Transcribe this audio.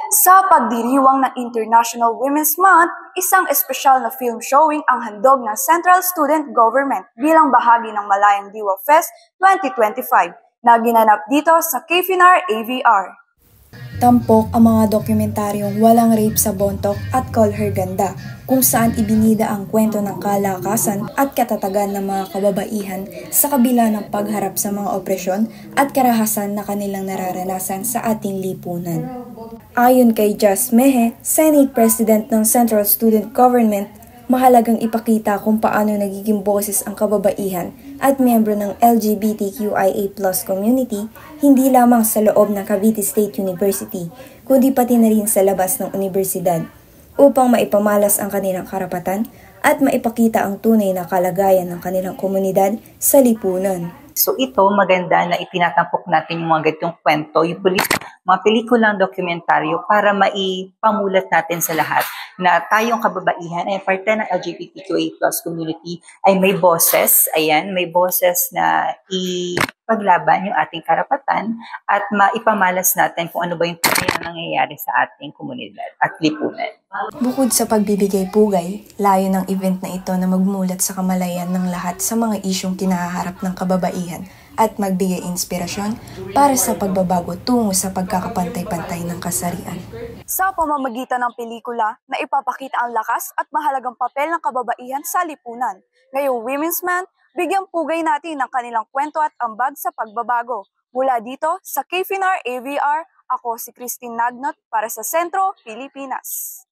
Sa pagdiriwang ng International Women's Month, isang espesyal na film showing ang handog ng Central Student Government bilang bahagi ng Malayang Diwa Fest 2025 na ginanap dito sa KFNR AVR. Tampok ang mga dokumentaryong Walang Rape sa Bontok at Call Her Ganda, kung saan ibinida ang kwento ng kalakasan at katatagan ng mga kababaihan sa kabila ng pagharap sa mga opresyon at karahasan na kanilang nararanasan sa ating lipunan. Ayon kay Jas Mehe, Senate President ng Central Student Government, mahalagang ipakita kung paano nagiging boses ang kababaihan at miyembro ng LGBTQIA+ community hindi lamang sa loob ng Cavite State University, kundi pati na rin sa labas ng universidad, upang maipamalas ang kanilang karapatan at maipakita ang tunay na kalagayan ng kanilang komunidad sa lipunan. So ito, maganda na itinatampok natin yung mga ganitong kwento, yung mga pelikulang dokumentaryo para maipamulat natin sa lahat na tayong kababaihan ay parte ng LGBTQA+ community ay may boses, may boses na ipaglaban yung ating karapatan at maipamalas natin kung ano ba yung tunay na nangyayari sa ating komunidad at lipunan. Bukod sa pagbibigay pugay, layo ng event na ito na magmulat sa kamalayan ng lahat sa mga isyong kinaharap ng kababaihan at magbigay inspirasyon para sa pagbabago tungo sa pagkakapantay-pantay ng kasarian. Sa pamamagitan ng pelikula na ipapakita ang lakas at mahalagang papel ng kababaihan sa lipunan. Ngayong Women's Month, bigyang pugay natin ng kanilang kwento at ambag sa pagbabago. Mula dito sa KFNR AVR, ako si Christine Nagnot para sa Sentro, Pilipinas.